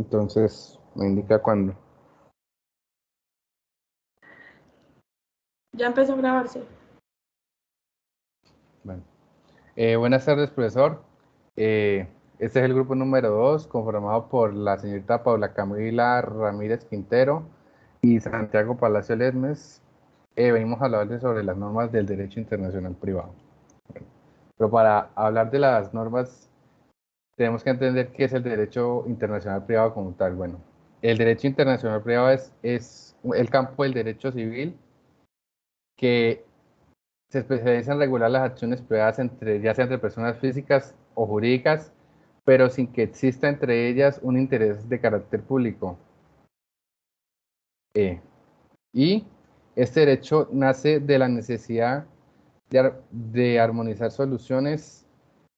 Entonces, me indica cuándo. Ya empezó a grabarse. Bueno. Buenas tardes, profesor. Este es el grupo número 2, conformado por la señorita Paula Camila Ramírez Quintero y Santiago Palacio Lesmes. Venimos a hablarles sobre las normas del derecho internacional privado. Pero para hablar de las normas, tenemos que entender qué es el derecho internacional privado como tal. Bueno, el derecho internacional privado es el campo del derecho civil que se especializa en regular las acciones privadas entre, ya sea entre personas físicas o jurídicas, pero sin que exista entre ellas un interés de carácter público. Y este derecho nace de la necesidad de armonizar soluciones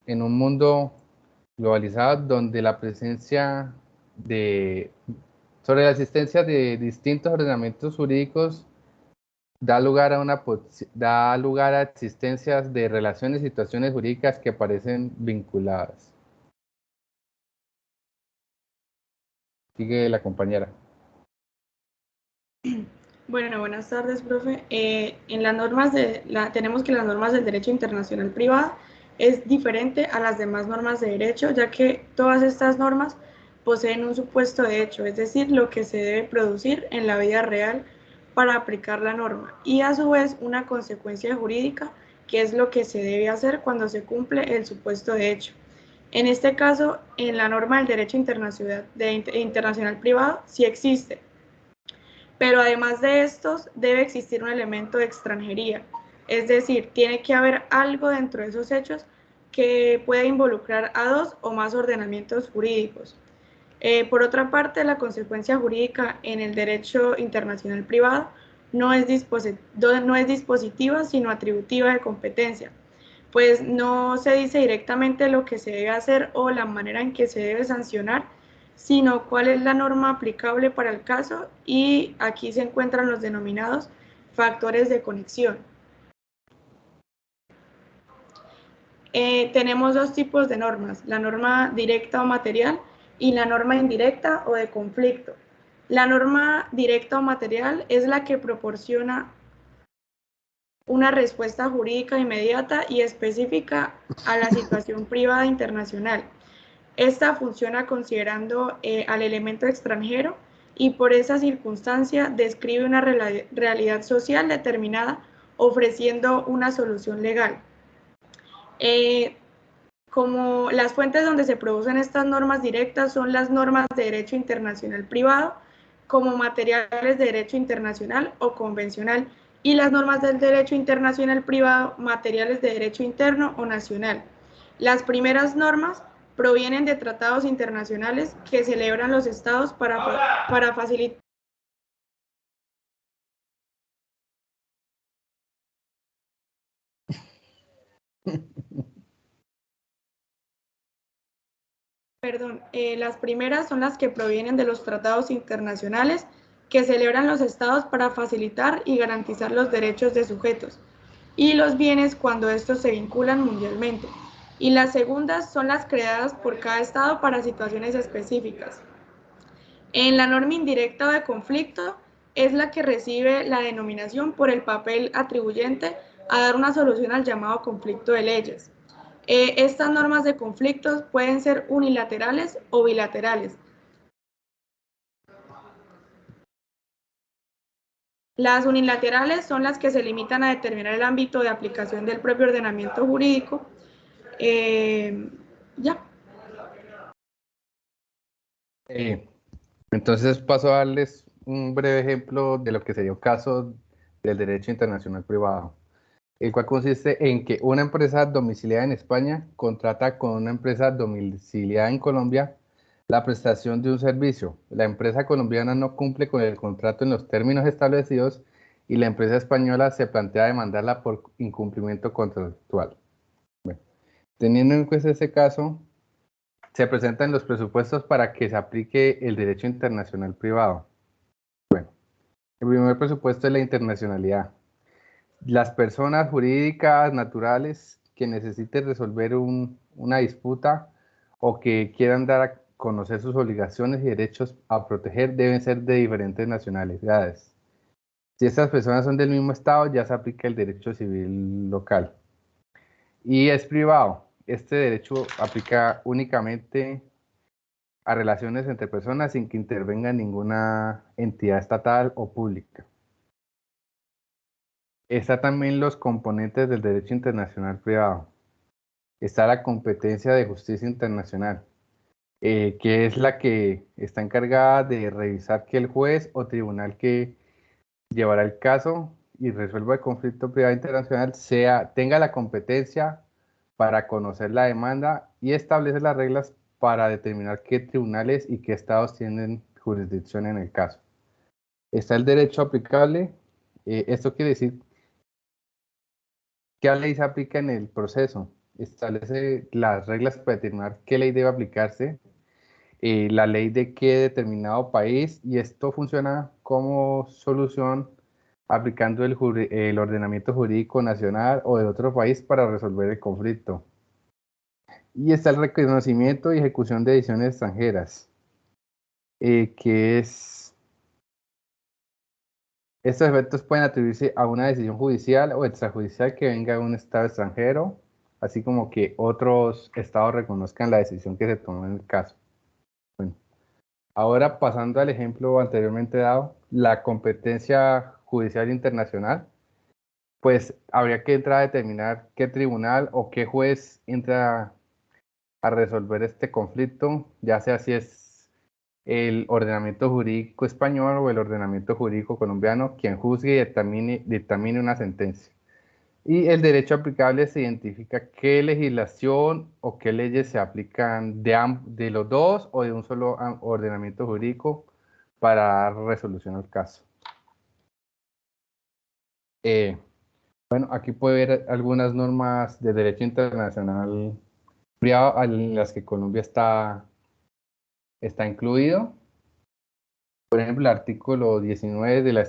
en un mundo globalizado donde la presencia de, sobre la existencia de distintos ordenamientos jurídicos da lugar a existencias de relaciones y situaciones jurídicas que parecen vinculadas. Sigue la compañera. Bueno, buenas tardes, profe. En las normas tenemos que las normas del derecho internacional privado es diferente a las demás normas de derecho, ya que todas estas normas poseen un supuesto de hecho, es decir, lo que se debe producir en la vida real para aplicar la norma, y a su vez una consecuencia jurídica, que es lo que se debe hacer cuando se cumple el supuesto de hecho. En este caso, en la norma del derecho internacional privado sí existe, pero además de estos debe existir un elemento de extranjería, es decir, tiene que haber algo dentro de esos hechos que pueda involucrar a dos o más ordenamientos jurídicos. Por otra parte, la consecuencia jurídica en el derecho internacional privado no es dispositiva, sino atributiva de competencia, pues no se dice directamente lo que se debe hacer o la manera en que se debe sancionar, sino cuál es la norma aplicable para el caso, y aquí se encuentran los denominados factores de conexión. Tenemos dos tipos de normas, la norma directa o material y la norma indirecta o de conflicto. La norma directa o material es la que proporciona una respuesta jurídica inmediata y específica a la situación privada internacional. Esta funciona considerando al elemento extranjero, y por esa circunstancia describe una realidad social determinada, ofreciendo una solución legal. Eh, como las fuentes donde se producen estas normas directas son las normas de derecho internacional privado, como materiales de derecho internacional o convencional, y las normas del derecho internacional privado, materiales de derecho interno o nacional. Las primeras normas provienen de tratados internacionales que celebran los estados para facilitar las primeras son las que provienen de los tratados internacionales que celebran los estados para facilitar y garantizar los derechos de sujetos y los bienes cuando estos se vinculan mundialmente. Y las segundas son las creadas por cada estado para situaciones específicas. En la norma indirecta o de conflicto es la que recibe la denominación por el papel atribuyente a dar una solución al llamado conflicto de leyes. Estas normas de conflictos pueden ser unilaterales o bilaterales. Las unilaterales son las que se limitan a determinar el ámbito de aplicación del propio ordenamiento jurídico. Ya. Eh, entonces paso a darles un breve ejemplo de lo que sería un caso del derecho internacional privado, el cual consiste en que una empresa domiciliada en España contrata con una empresa domiciliada en Colombia la prestación de un servicio. La empresa colombiana no cumple con el contrato en los términos establecidos y la empresa española se plantea demandarla por incumplimiento contractual. Bueno, teniendo en cuenta ese caso, se presentan los presupuestos para que se aplique el derecho internacional privado. El primer presupuesto es la internacionalidad. Las personas jurídicas naturales que necesiten resolver una disputa o que quieran dar conocer sus obligaciones y derechos a proteger deben ser de diferentes nacionalidades. Si estas personas son del mismo estado, ya se aplica el derecho civil local. Y es privado. Este derecho aplica únicamente a relaciones entre personas sin que intervenga ninguna entidad estatal o pública. Está también los componentes del derecho internacional privado. Está la competencia de justicia internacional, que es la que está encargada de revisar que el juez o tribunal que llevará el caso y resuelva el conflicto privado internacional tenga la competencia para conocer la demanda y establece las reglas para determinar qué tribunales y qué estados tienen jurisdicción en el caso. Está el derecho aplicable. Esto quiere decir qué ley se aplica en el proceso. Establece las reglas para determinar qué ley debe aplicarse, la ley de qué determinado país, y esto funciona como solución aplicando el ordenamiento jurídico nacional o de otro país para resolver el conflicto. Y está el reconocimiento y ejecución de decisiones extranjeras, que es, estos efectos pueden atribuirse a una decisión judicial o extrajudicial que venga de un estado extranjero, así como que otros estados reconozcan la decisión que se tomó en el caso. Bueno, ahora pasando al ejemplo anteriormente dado, la competencia judicial internacional, pues habría que entrar a determinar qué tribunal o qué juez entra a resolver este conflicto, ya sea si es el ordenamiento jurídico español o el ordenamiento jurídico colombiano quien juzgue y dictamine una sentencia. Y el derecho aplicable se identifica qué legislación o qué leyes se aplican de los dos o de un solo ordenamiento jurídico para dar resolución al caso. Bueno, aquí puede ver algunas normas de derecho internacional privado en las que Colombia está incluido. Por ejemplo, el artículo 19 de la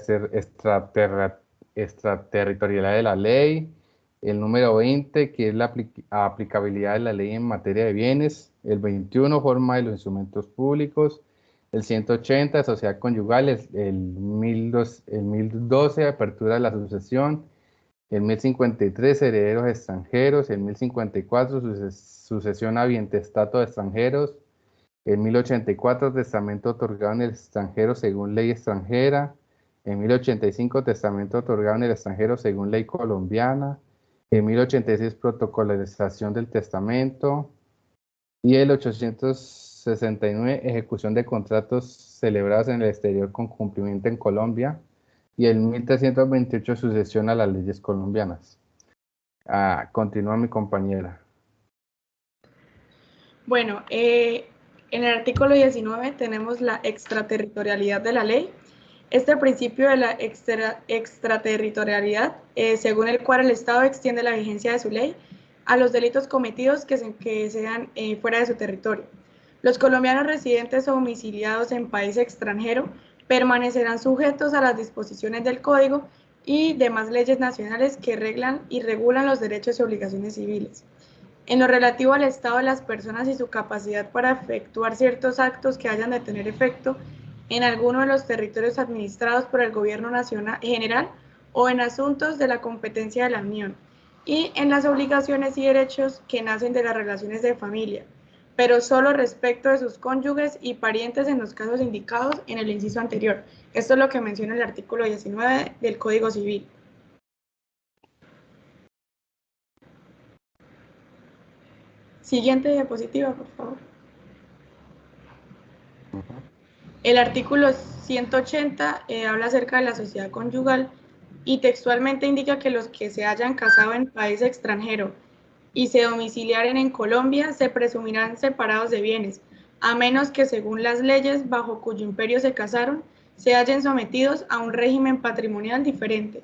extraterritorialidad de la ley, el número 20, que es la aplicabilidad de la ley en materia de bienes, el 21, forma de los instrumentos públicos, el 180, sociedad conyugal, el 1012, apertura de la sucesión, el 1053, herederos extranjeros, el 1054, sucesión a bientestato de extranjeros, en 1084, testamento otorgado en el extranjero según ley extranjera. En 1085, testamento otorgado en el extranjero según ley colombiana. En 1086, protocolización del testamento. Y el 869, ejecución de contratos celebrados en el exterior con cumplimiento en Colombia. Y el 1328, sucesión a las leyes colombianas. Continúa mi compañera. Bueno, en el artículo 19 tenemos la extraterritorialidad de la ley. Este principio de la extraterritorialidad, según el cual el Estado extiende la vigencia de su ley a los delitos cometidos que sean fuera de su territorio. Los colombianos residentes o domiciliados en país extranjero permanecerán sujetos a las disposiciones del Código y demás leyes nacionales que reglan y regulan los derechos y obligaciones civiles. En lo relativo al estado de las personas y su capacidad para efectuar ciertos actos que hayan de tener efecto en alguno de los territorios administrados por el gobierno nacional general o en asuntos de la competencia de la Unión, y en las obligaciones y derechos que nacen de las relaciones de familia, pero solo respecto de sus cónyuges y parientes en los casos indicados en el inciso anterior. Esto es lo que menciona el artículo 19 del Código Civil. Siguiente diapositiva, por favor. El artículo 180 habla acerca de la sociedad conyugal y textualmente indica que los que se hayan casado en país extranjero y se domiciliaren en Colombia se presumirán separados de bienes, a menos que según las leyes bajo cuyo imperio se casaron, se hallen sometidos a un régimen patrimonial diferente.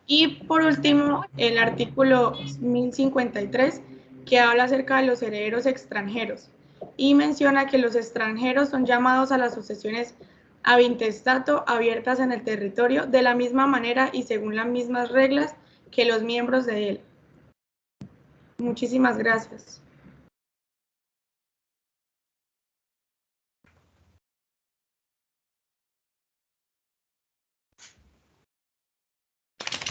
Y por último, el artículo 1053, que habla acerca de los herederos extranjeros y menciona que los extranjeros son llamados a las sucesiones a intestato abiertas en el territorio de la misma manera y según las mismas reglas que los miembros de él. Muchísimas gracias.